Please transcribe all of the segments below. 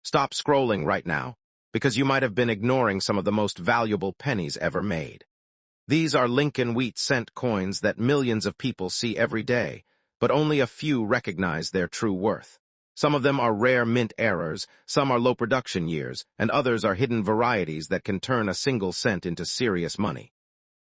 Stop scrolling right now, because you might have been ignoring some of the most valuable pennies ever made. These are Lincoln wheat cent coins that millions of people see every day, but only a few recognize their true worth. Some of them are rare mint errors, some are low production years, and others are hidden varieties that can turn a single cent into serious money.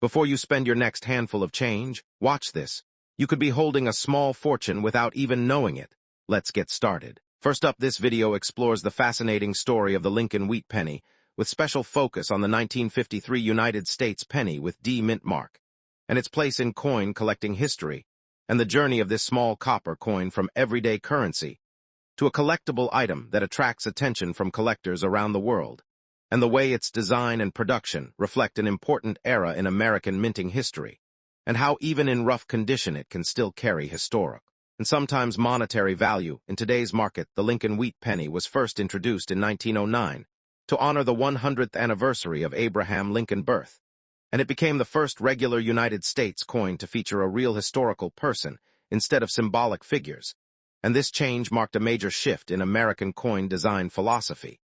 Before you spend your next handful of change, watch this. You could be holding a small fortune without even knowing it. Let's get started. First up, this video explores the fascinating story of the Lincoln wheat penny, with special focus on the 1953 United States penny with D mint mark, and its place in coin collecting history, and the journey of this small copper coin from everyday currency to a collectible item that attracts attention from collectors around the world, and the way its design and production reflect an important era in American minting history, and how even in rough condition it can still carry historic and sometimes monetary value. In today's market, the Lincoln wheat penny was first introduced in 1909 to honor the 100th anniversary of Abraham Lincoln's birth, and it became the first regular United States coin to feature a real historical person instead of symbolic figures. And this change marked a major shift in American coin design philosophy,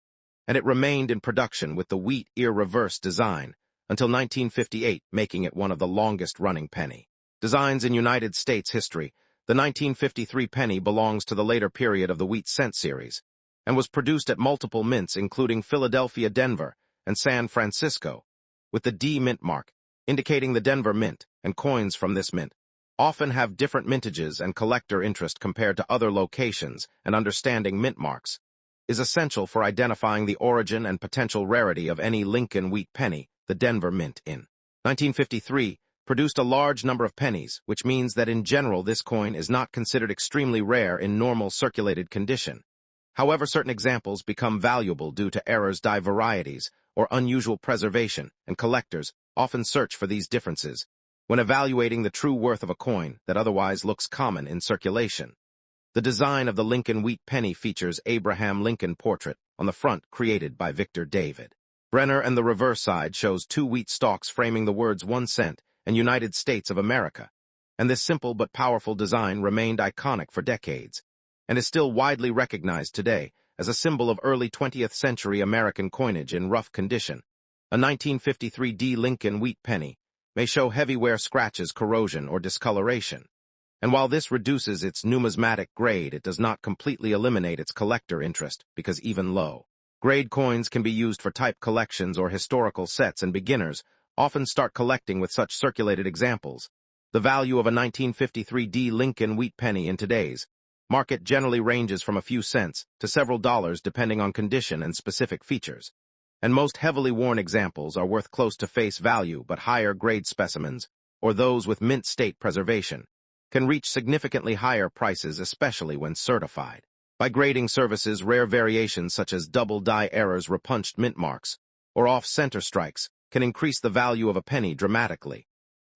and it remained in production with the wheat ear reverse design until 1958, making it one of the longest-running penny designs in United States history. The 1953 penny belongs to the later period of the wheat cent series, and was produced at multiple mints including Philadelphia, Denver, and San Francisco, with the D mint mark, indicating the Denver mint, and coins from this mint often have different mintages and collector interest compared to other locations, and understanding mint marks is essential for identifying the origin and potential rarity of any Lincoln wheat penny. The Denver mint in 1953 produced a large number of pennies, which means that in general this coin is not considered extremely rare in normal circulated condition. However, certain examples become valuable due to errors, varieties, or unusual preservation, and collectors often search for these differences when evaluating the true worth of a coin that otherwise looks common in circulation. The design of the Lincoln wheat penny features Abraham Lincoln portrait on the front, created by Victor David Brenner, and the reverse side shows two wheat stalks framing the words 1 cent and United States of America. And this simple but powerful design remained iconic for decades, and is still widely recognized today as a symbol of early 20th century American coinage in rough condition. A 1953 D Lincoln wheat penny may show heavy wear, scratches, corrosion, or discoloration. And while this reduces its numismatic grade, it does not completely eliminate its collector interest, because even low-grade coins can be used for type collections or historical sets, and beginners often start collecting with such circulated examples. The value of a 1953 D Lincoln wheat penny in today's market generally ranges from a few cents to several dollars depending on condition and specific features. And most heavily worn examples are worth close to face value, but higher grade specimens, or those with mint state preservation, can reach significantly higher prices, especially when certified by grading services. Rare variations such as double die errors, repunched mint marks, or off-center strikes can increase the value of a penny dramatically,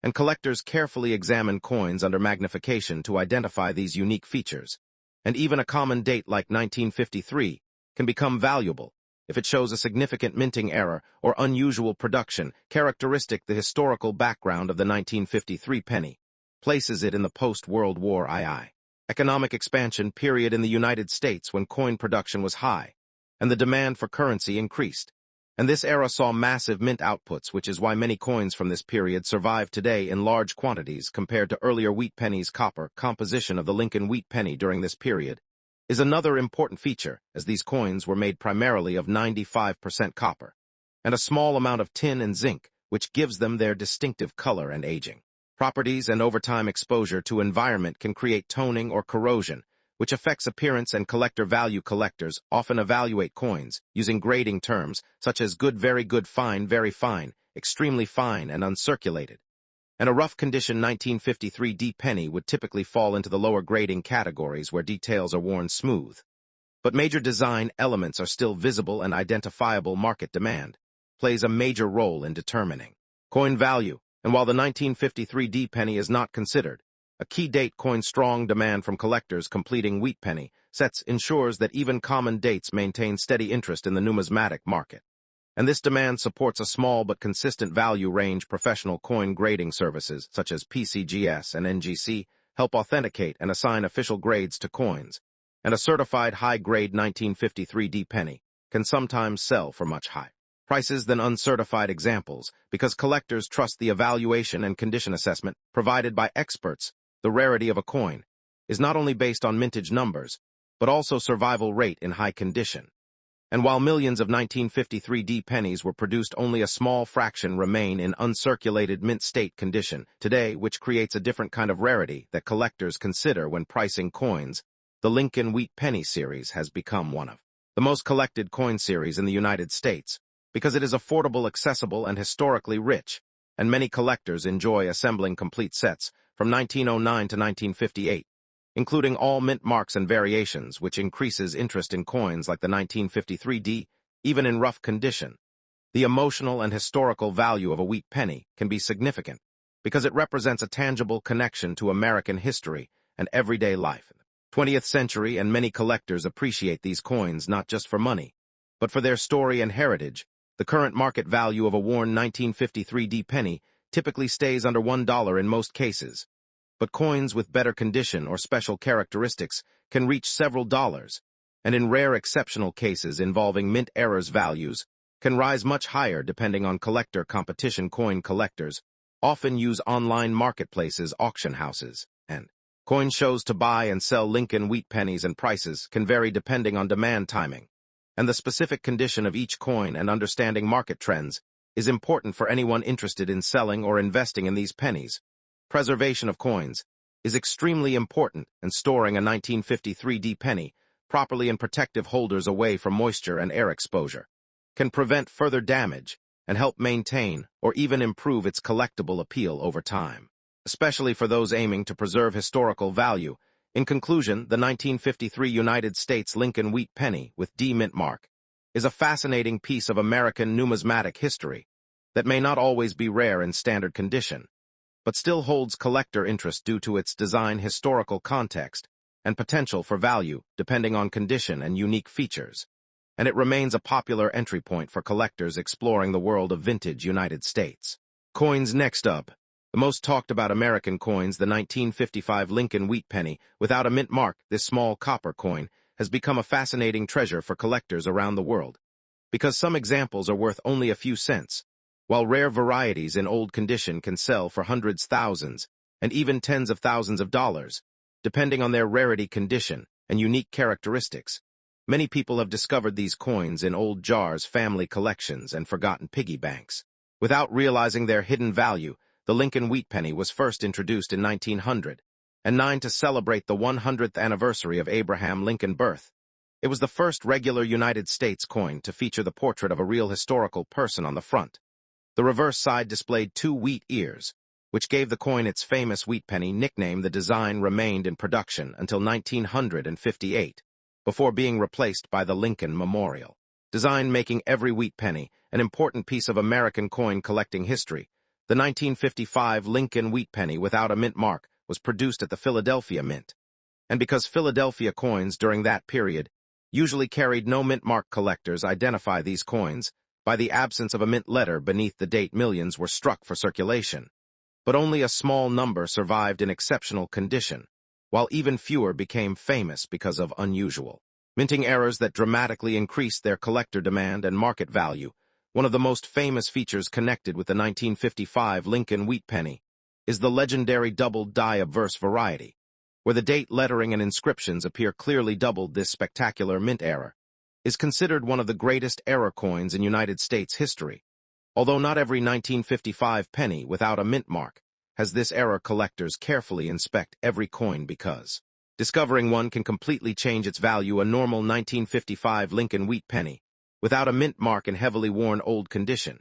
and collectors carefully examine coins under magnification to identify these unique features. And even a common date like 1953 can become valuable if it shows a significant minting error or unusual production characteristic. The historical background of the 1953 penny places it in the post-World War II economic expansion period in the United States, when coin production was high and the demand for currency increased. And this era saw massive mint outputs, which is why many coins from this period survive today in large quantities compared to earlier wheat pennies. Copper composition of the Lincoln wheat penny during this period is another important feature, as these coins were made primarily of 95% copper and a small amount of tin and zinc, which gives them their distinctive color and aging properties. And over time, exposure to environment can create toning or corrosion, which affects appearance and collector value. Collectors often evaluate coins using grading terms such as good, very good, fine, very fine, extremely fine, and uncirculated. And a rough condition 1953 D penny would typically fall into the lower grading categories, where details are worn smooth, but major design elements are still visible, and identifiable market demand plays a major role in determining coin value. And while the 1953 D penny is not considered a key date, coin strong demand from collectors completing wheat penny sets ensures that even common dates maintain steady interest in the numismatic market. And this demand supports a small but consistent value range. Professional coin grading services such as PCGS and NGC help authenticate and assign official grades to coins, and a certified high-grade 1953 D penny can sometimes sell for much higher prices than uncertified examples because collectors trust the evaluation and condition assessment provided by experts. The rarity of a coin is not only based on mintage numbers, but also survival rate in high condition. And while millions of 1953 D pennies were produced, only a small fraction remain in uncirculated mint state condition today, which creates a different kind of rarity that collectors consider when pricing coins. The Lincoln Wheat Penny series has become one of the most collected coin series in the United States because it is affordable, accessible, and historically rich, and many collectors enjoy assembling complete sets from 1909 to 1958. Including all mint marks and variations, which increases interest in coins like the 1953 D, even in rough condition. The emotional and historical value of a wheat penny can be significant because it represents a tangible connection to American history and everyday life. 20th century, and many collectors appreciate these coins not just for money, but for their story and heritage. The current market value of a worn 1953 D penny typically stays under $1 in most cases, but coins with better condition or special characteristics can reach several dollars, and in rare exceptional cases involving mint errors, values can rise much higher depending on collector competition. Coin collectors often use online marketplaces, auction houses, and coin shows to buy and sell Lincoln Wheat pennies, and prices can vary depending on demand, timing, and the specific condition of each coin. And understanding market trends is important for anyone interested in selling or investing in these pennies. Preservation of coins is extremely important, and storing a 1953 D penny properly in protective holders away from moisture and air exposure can prevent further damage and help maintain or even improve its collectible appeal over time, especially for those aiming to preserve historical value. In conclusion, the 1953 United States Lincoln Wheat penny with D mint mark is a fascinating piece of American numismatic history that may not always be rare in standard condition, but still holds collector interest due to its design, historical context, and potential for value depending on condition and unique features. And it remains a popular entry point for collectors exploring the world of vintage United States coins. Next up, the most talked about American coins, the 1955 Lincoln Wheat penny without a mint mark. This small copper coin has become a fascinating treasure for collectors around the world because some examples are worth only a few cents, while rare varieties in old condition can sell for hundreds, thousands, and even tens of thousands of dollars, depending on their rarity, condition, and unique characteristics. Many people have discovered these coins in old jars, family collections, and forgotten piggy banks. Without realizing their hidden value, the Lincoln Wheat penny was first introduced in 1909 to celebrate the 100th anniversary of Abraham Lincoln's birth. It was the first regular United States coin to feature the portrait of a real historical person on the front. The reverse side displayed two wheat ears, which gave the coin its famous wheat penny nickname. The design remained in production until 1958, before being replaced by the Lincoln Memorial design, making every wheat penny an important piece of American coin collecting history. The 1955 Lincoln Wheat penny without a mint mark was produced at the Philadelphia Mint, and because Philadelphia coins during that period usually carried no mint mark, collectors identify these coins by the absence of a mint letter beneath the date. Millions were struck for circulation, but only a small number survived in exceptional condition, while even fewer became famous because of unusual minting errors that dramatically increased their collector demand and market value. One of the most famous features connected with the 1955 Lincoln Wheat penny is the legendary doubled die obverse variety, where the date, lettering, and inscriptions appear clearly doubled. This spectacular mint error is considered one of the greatest error coins in United States history. Although not every 1955 penny without a mint mark has this error, collectors carefully inspect every coin because discovering one can completely change its value. A normal 1955 Lincoln Wheat penny without a mint mark in heavily worn old condition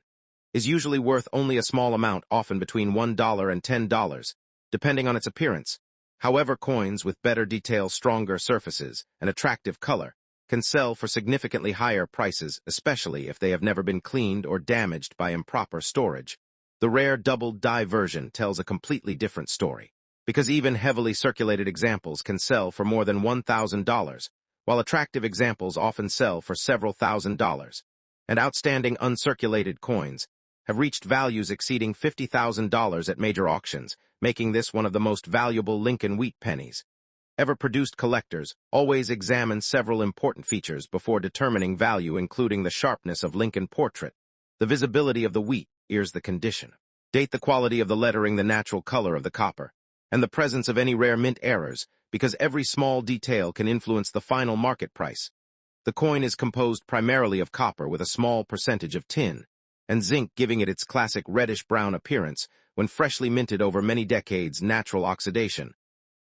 is usually worth only a small amount, often between $1 and $10, depending on its appearance. However, coins with better detail, stronger surfaces, and attractive color can sell for significantly higher prices, especially if they have never been cleaned or damaged by improper storage. The rare doubled die version tells a completely different story, because even heavily circulated examples can sell for more than $1,000, while attractive examples often sell for several $1,000s, and outstanding uncirculated coins have reached values exceeding $50,000 at major auctions, making this one of the most valuable Lincoln Wheat pennies Ever-produced collectors always examine several important features before determining value, including the sharpness of Lincoln portrait, the visibility of the wheat, here's the condition, date, the quality of the lettering, the natural color of the copper, and the presence of any rare mint errors, because every small detail can influence the final market price. The coin is composed primarily of copper with a small percentage of tin and zinc, giving it its classic reddish-brown appearance. When freshly minted over many decades, natural oxidation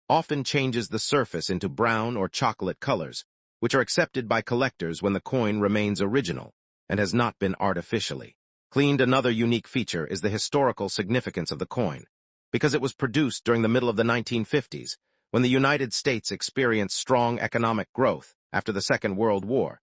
often changes the surface into brown or chocolate colors, which are accepted by collectors when the coin remains original and has not been artificially cleaned. Another unique feature is the historical significance of the coin, because it was produced during the middle of the 1950s, when the United States experienced strong economic growth after the Second World War.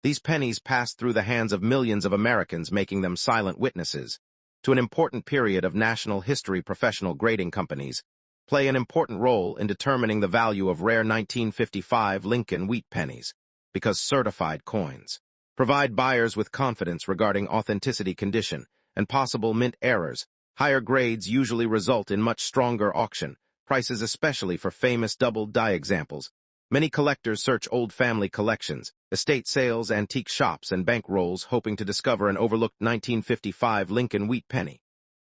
These pennies passed through the hands of millions of Americans, making them silent witnesses to an important period of national history. Professional grading companies play an important role in determining the value of rare 1955 Lincoln wheat pennies, because certified coins provide buyers with confidence regarding authenticity, condition, and possible mint errors. Higher grades usually result in much stronger auction prices, especially for famous double die examples. Many collectors search old family collections, estate sales, antique shops, and bank rolls, hoping to discover an overlooked 1955 Lincoln wheat penny,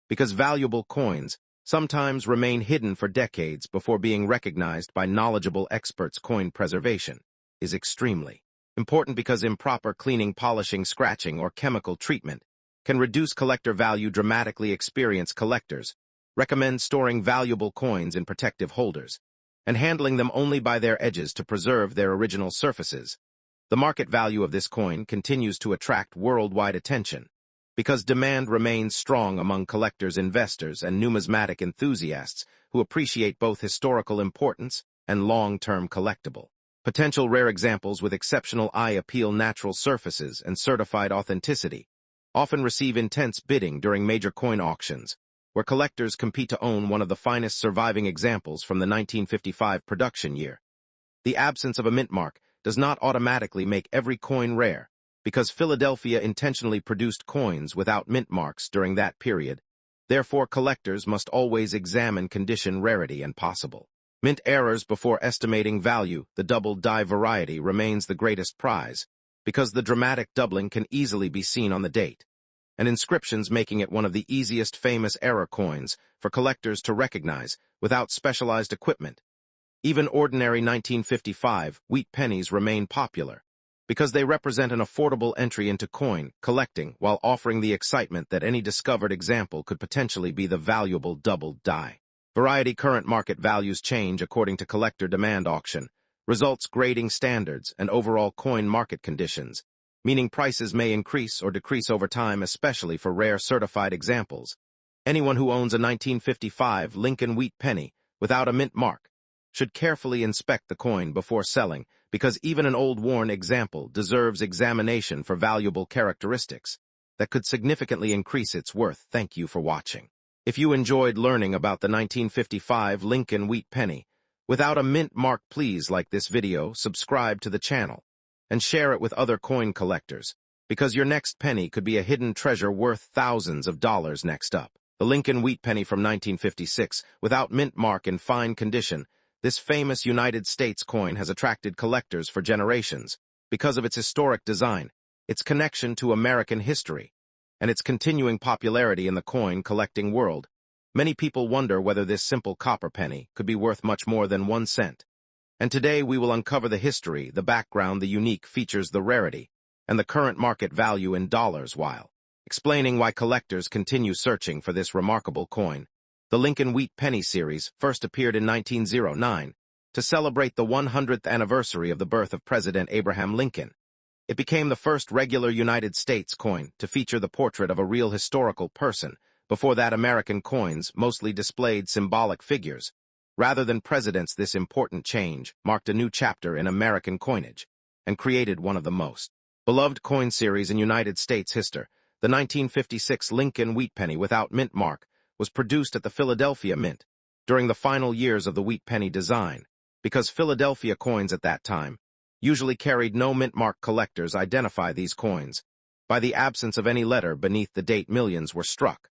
because valuable coins sometimes remain hidden for decades before being recognized by knowledgeable experts. Coin preservation is extremely important because improper cleaning, polishing, scratching, or chemical treatment can reduce collector value dramatically. Experienced collectors recommend storing valuable coins in protective holders and handling them only by their edges to preserve their original surfaces. The market value of this coin continues to attract worldwide attention because demand remains strong among collectors, investors, and numismatic enthusiasts who appreciate both historical importance and long-term collectible potential. Rare examples with exceptional eye appeal, natural surfaces, and certified authenticity often receive intense bidding during major coin auctions, where collectors compete to own one of the finest surviving examples from the 1955 production year. The absence of a mint mark does not automatically make every coin rare, because Philadelphia intentionally produced coins without mint marks during that period. Therefore, collectors must always examine condition, rarity, and possible mint errors before estimating value. The double die variety remains the greatest prize, because the dramatic doubling can easily be seen on the date and inscriptions, making it one of the easiest famous error coins for collectors to recognize without specialized equipment. Even ordinary 1955 wheat pennies remain popular, because they represent an affordable entry into coin collecting while offering the excitement that any discovered example could potentially be the valuable double die variety. Current market values change according to collector demand, auction results, grading standards, and overall coin market conditions, meaning prices may increase or decrease over time, especially for rare certified examples. Anyone who owns a 1955 Lincoln wheat penny without a mint mark should carefully inspect the coin before selling, because even an old worn example deserves examination for valuable characteristics that could significantly increase its worth. Thank you for watching. If you enjoyed learning about the 1955 Lincoln wheat penny without a mint mark, please like this video, subscribe to the channel, and share it with other coin collectors, because your next penny could be a hidden treasure worth thousands of dollars. Next up, the Lincoln wheat penny from 1956, without mint mark, in fine condition. This famous United States coin has attracted collectors for generations because of its historic design, its connection to American history, and its continuing popularity in the coin collecting world. Many people wonder whether this simple copper penny could be worth much more than 1 cent. And today we will uncover the history, the background, the unique features, the rarity, and the current market value in dollars, while explaining why collectors continue searching for this remarkable coin. The Lincoln Wheat Penny series first appeared in 1909 to celebrate the 100th anniversary of the birth of President Abraham Lincoln. It became the first regular United States coin to feature the portrait of a real historical person. Before that, American coins mostly displayed symbolic figures rather than presidents. This important change marked a new chapter in American coinage and created one of the most beloved coin series in United States history. The 1956 Lincoln Wheat Penny without mint mark was produced at the Philadelphia Mint during the final years of the wheat penny design, because Philadelphia coins at that time usually carried no mint mark. Collectors identify these coins by the absence of any letter beneath the date. Millions were struck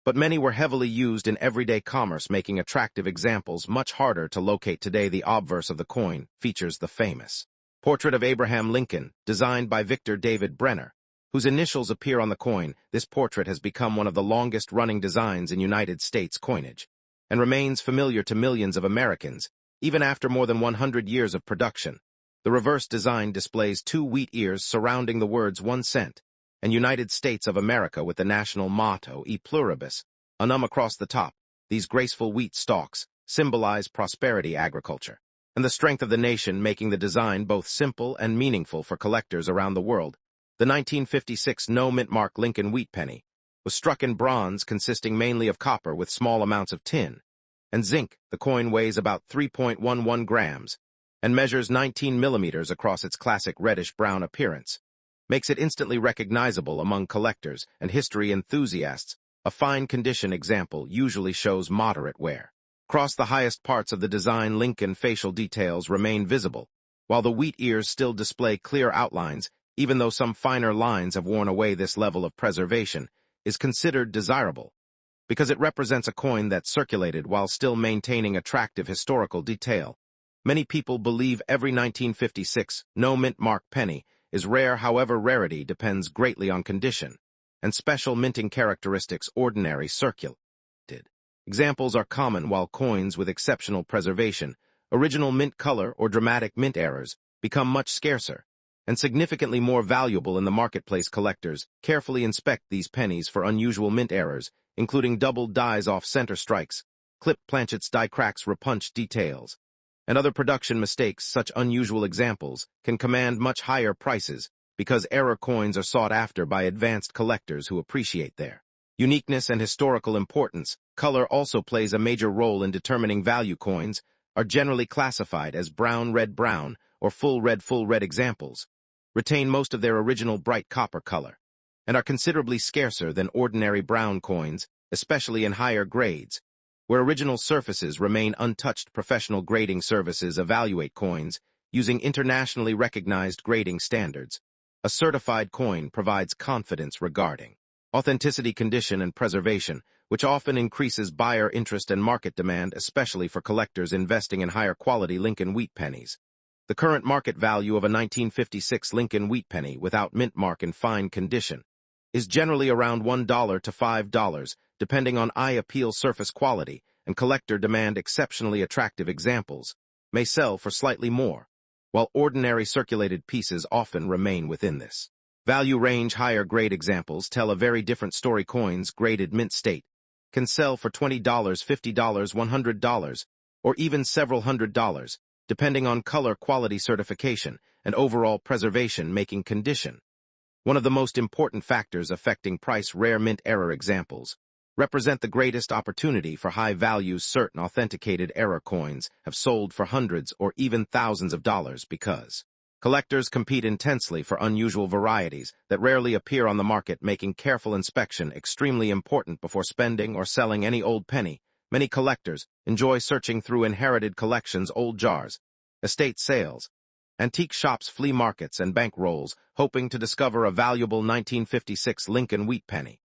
but many were heavily used in everyday commerce, making attractive examples much harder to locate today. The obverse of the coin features the famous portrait of Abraham Lincoln, designed by Victor David Brenner, whose initials appear on the coin. This portrait has become one of the longest-running designs in United States coinage, and remains familiar to millions of Americans, even after more than 100 years of production. The reverse design displays two wheat ears surrounding the words 1 cent, and United States of America with the national motto, E pluribus, unum across the top. These graceful wheat stalks symbolize prosperity agriculture and the strength of the nation, making the design both simple and meaningful for collectors around the world. The 1956 no-mint mark Lincoln wheat penny was struck in bronze, consisting mainly of copper with small amounts of tin and zinc. The coin weighs about 3.11 grams and measures 19 millimeters across. Its classic reddish-brown appearance makes it instantly recognizable among collectors and history enthusiasts. A fine condition example usually shows moderate wear. Across the highest parts of the design, Lincoln facial details remain visible, while the wheat ears still display clear outlines. Even though some finer lines have worn away, this level of preservation is considered desirable because it represents a coin that circulated while still maintaining attractive historical detail. Many people believe every 1956 no-mint mark penny is rare. However, rarity depends greatly on condition and special minting characteristics. Ordinary circulated examples are common, while coins with exceptional preservation, original mint color, or dramatic mint errors become much scarcer and significantly more valuable in the marketplace. Collectors carefully inspect these pennies for unusual mint errors, including doubled dies, off-center strikes, clipped planchets, die cracks, repunched details, and other production mistakes. Such unusual examples can command much higher prices because error coins are sought after by advanced collectors who appreciate their uniqueness and historical importance. Color also plays a major role in determining value. Coins are generally classified as brown red or full red examples retain most of their original bright copper color and are considerably scarcer than ordinary brown coins, especially in higher grades, where original surfaces remain untouched. Professional grading services evaluate coins using internationally recognized grading standards. A certified coin provides confidence regarding authenticity, condition, and preservation, which often increases buyer interest and market demand, especially for collectors investing in higher quality Lincoln wheat pennies. The current market value of a 1956 Lincoln wheat penny without mint mark in fine condition is generally around $1 to $5, depending on eye appeal, surface quality, and collector demand. Exceptionally attractive examples may sell for slightly more, while ordinary circulated pieces often remain within this value range. Higher grade examples tell a very different story. Coins graded mint state can sell for $20, $50, $100, or even several $100s, depending on color, quality, certification, and overall preservation, making condition one of the most important factors affecting price. Rare mint error examples represent the greatest opportunity for high values. Certain authenticated error coins have sold for hundreds or even thousands of dollars because collectors compete intensely for unusual varieties that rarely appear on the market, making careful inspection extremely important before spending or selling any old penny. Many collectors enjoy searching through inherited collections, old jars, estate sales, antique shops, flea markets, and bank rolls, hoping to discover a valuable 1956 Lincoln wheat penny.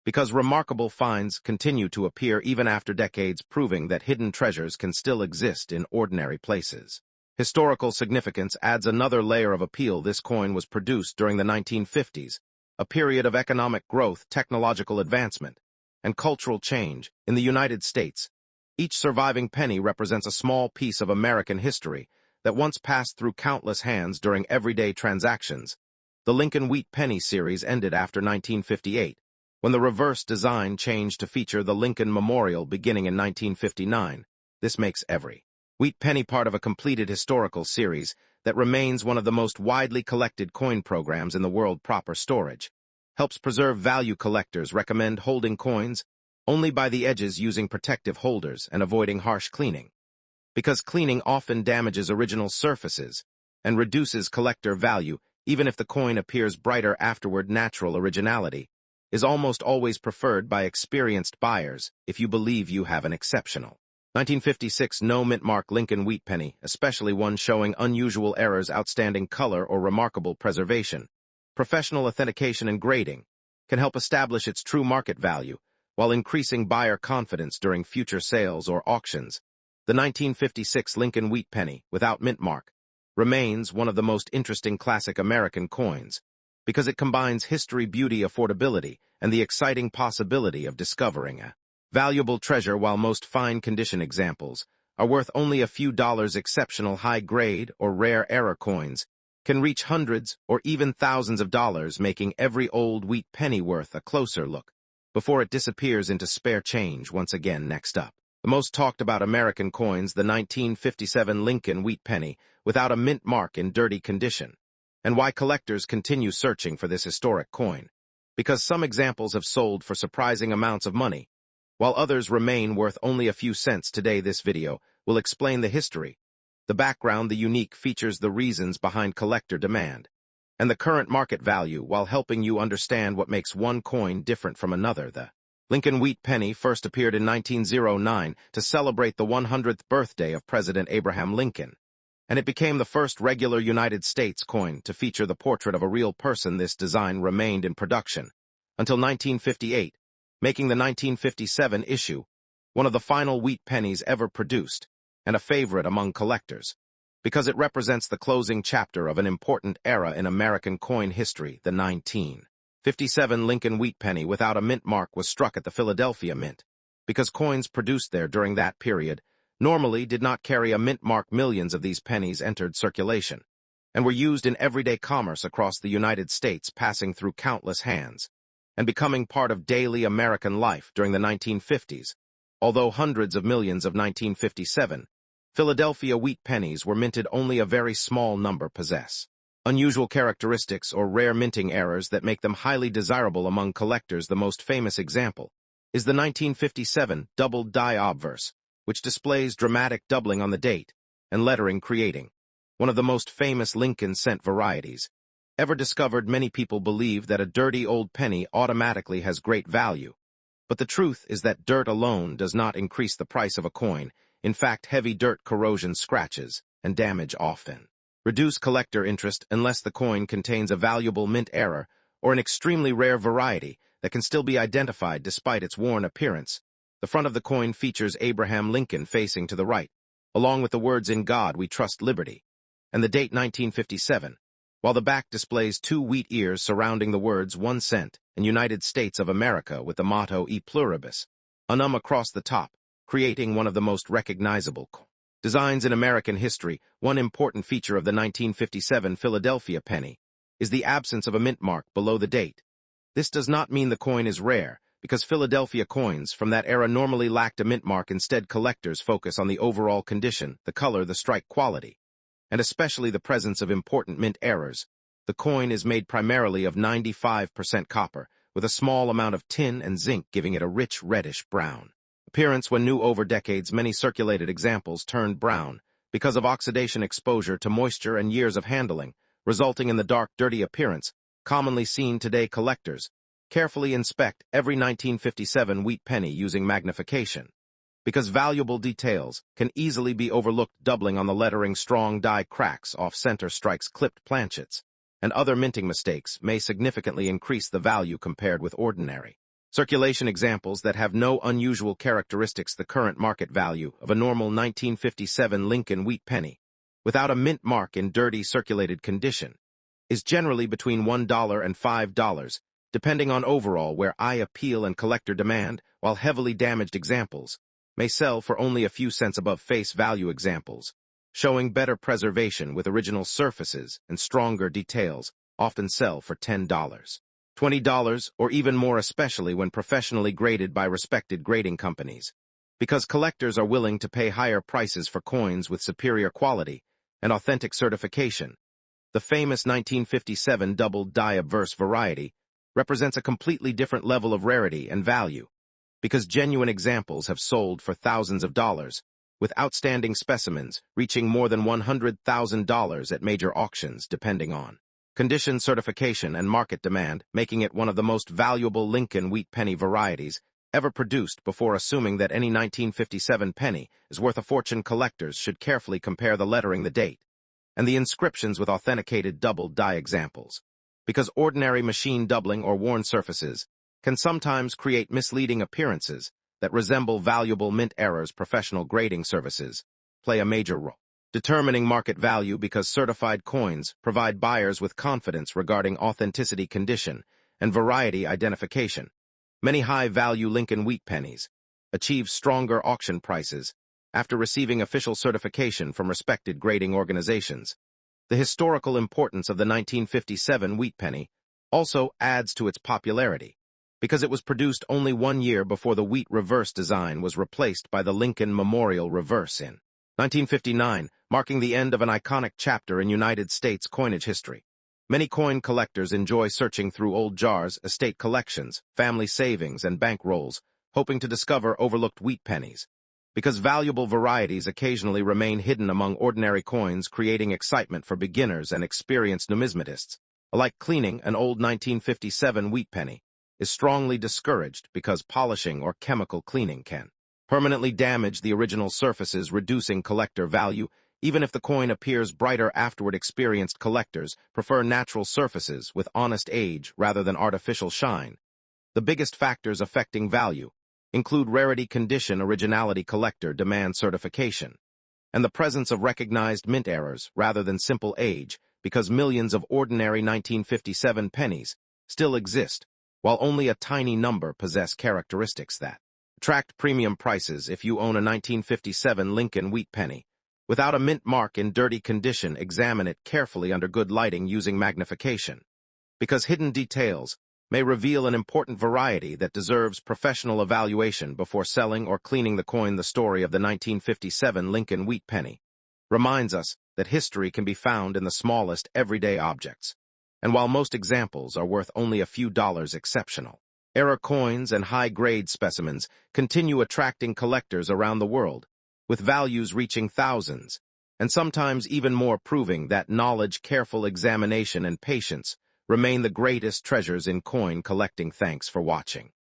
Because remarkable finds continue to appear even after decades, proving that hidden treasures can still exist in ordinary places. Historical significance adds another layer of appeal. This coin was produced during the 1950s, a period of economic growth, technological advancement, and cultural change in the United States. Each surviving penny represents a small piece of American history that once passed through countless hands during everyday transactions. The Lincoln wheat penny series ended after 1958, when the reverse design changed to feature the Lincoln Memorial beginning in 1959. This makes every wheat penny part of a completed historical series that remains one of the most widely collected coin programs in the world. Proper storage helps preserve value. Collectors recommend holding coins only by the edges, using protective holders and avoiding harsh cleaning, because cleaning often damages original surfaces and reduces collector value. Even if the coin appears brighter afterward, natural originality is almost always preferred by experienced buyers if you believe you have an exceptional 1956 no-mint mark Lincoln wheat penny, especially one showing unusual errors, outstanding color, or remarkable preservation. Professional authentication and grading can help establish its true market value, while increasing buyer confidence during future sales or auctions. The 1956 Lincoln wheat penny, without mint mark, remains one of the most interesting classic American coins because it combines history, beauty, affordability, and the exciting possibility of discovering a valuable treasure. While most fine condition examples are worth only a few dollars, exceptional high-grade or rare era coins can reach hundreds or even thousands of dollars, making every old wheat penny worth a closer look before it disappears into spare change once again. Next up, the most talked about American coins, the 1957 Lincoln wheat penny without a mint mark in dirty condition, and why collectors continue searching for this historic coin. Because some examples have sold for surprising amounts of money, while others remain worth only a few cents today. This video will explain the history, the background, the unique features, the reasons behind collector demand, and the current market value, while helping you understand what makes one coin different from another. The Lincoln wheat penny first appeared in 1909 to celebrate the 100th birthday of President Abraham Lincoln, and it became the first regular United States coin to feature the portrait of a real person. This design remained in production until 1958, making the 1957 issue one of the final wheat pennies ever produced and a favorite among collectors, because it represents the closing chapter of an important era in American coin history. The 1957 Lincoln wheat penny without a mint mark was struck at the Philadelphia Mint, because coins produced there during that period normally did not carry a mint mark. Millions of these pennies entered circulation and were used in everyday commerce across the United States, passing through countless hands and becoming part of daily American life during the 1950s. Although hundreds of millions of 1957 Philadelphia wheat pennies were minted, only a very small number possess unusual characteristics or rare minting errors that make them highly desirable among collectors. The most famous example is the 1957 doubled die obverse, which displays dramatic doubling on the date and lettering, creating one of the most famous Lincoln cent varieties ever discovered. Many people believe that a dirty old penny automatically has great value, but the truth is that dirt alone does not increase the price of a coin. In fact, heavy dirt, corrosion, scratches, and damage often reduce collector interest unless the coin contains a valuable mint error or an extremely rare variety that can still be identified despite its worn appearance. The front of the coin features Abraham Lincoln facing to the right, along with the words "In God We Trust, Liberty," and the date 1957, while the back displays two wheat ears surrounding the words 1 cent and United States of America, with the motto E pluribus unum across the top, creating one of the most recognizable designs in American history. One important feature of the 1957 Philadelphia penny is the absence of a mint mark below the date. This does not mean the coin is rare, because Philadelphia coins from that era normally lacked a mint mark. Instead, collectors focus on the overall condition, the color, the strike quality, and especially the presence of important mint errors. The coin is made primarily of 95% copper, with a small amount of tin and zinc, giving it a rich reddish-brown appearance. When new over decades, many circulated examples turned brown because of oxidation, exposure to moisture, and years of handling, resulting in the dark, dirty appearance commonly seen today. Collectors carefully inspect every 1957 wheat penny using magnification, because valuable details can easily be overlooked. Doubling on the lettering, strong die cracks, off-center strikes, clipped planchets, and other minting mistakes may significantly increase the value compared with ordinary circulation examples that have no unusual characteristics. The current market value of a normal 1957 Lincoln wheat penny without a mint mark in dirty circulated condition is generally between $1 and $5, depending on overall wear, eye appeal, and collector demand, while heavily damaged examples may sell for only a few cents above face value. Examples showing better preservation with original surfaces and stronger details often sell for $10, $20, or even more, especially when professionally graded by respected grading companies, because collectors are willing to pay higher prices for coins with superior quality and authentic certification. The famous 1957 doubled die obverse variety represents a completely different level of rarity and value, because genuine examples have sold for thousands of dollars, with outstanding specimens reaching more than $100,000 at major auctions, depending on condition, certification, and market demand, making it one of the most valuable Lincoln wheat penny varieties ever produced. Before assuming that any 1957 penny is worth a fortune, collectors should carefully compare the lettering, the date, and the inscriptions with authenticated doubled die examples, because ordinary machine doubling or worn surfaces can sometimes create misleading appearances that resemble valuable mint errors. Professional grading services play a major role, determining market value because certified coins provide buyers with confidence regarding authenticity, condition, and variety identification. Many high-value Lincoln wheat pennies achieve stronger auction prices after receiving official certification from respected grading organizations. The historical importance of the 1957 wheat penny also adds to its popularity, because it was produced only 1 year before the wheat reverse design was replaced by the Lincoln Memorial reverse in 1959, marking the end of an iconic chapter in United States coinage history. Many coin collectors enjoy searching through old jars, estate collections, family savings, and bank rolls, hoping to discover overlooked wheat pennies. Because valuable varieties occasionally remain hidden among ordinary coins, creating excitement for beginners and experienced numismatists. Like cleaning an old 1957 wheat penny is strongly discouraged because polishing or chemical cleaning can permanently damage the original surfaces, reducing collector value. Even if the coin appears brighter afterward, experienced collectors prefer natural surfaces with honest age rather than artificial shine. The biggest factors affecting value include rarity, condition, originality, collector demand certification, and the presence of recognized mint errors rather than simple age, because millions of ordinary 1957 pennies still exist, while only a tiny number possess characteristics that attract premium prices. If you own a 1957 Lincoln wheat penny without a mint mark in dirty condition, examine it carefully under good lighting using magnification, because hidden details may reveal an important variety that deserves professional evaluation before selling or cleaning the coin. The story of the 1957 Lincoln wheat penny reminds us that history can be found in the smallest everyday objects, and while most examples are worth only a few dollars, exceptional error coins and high-grade specimens continue attracting collectors around the world, with values reaching thousands, and sometimes even more, proving that knowledge, careful examination, and patience remain the greatest treasures in coin collecting. Thanks for watching.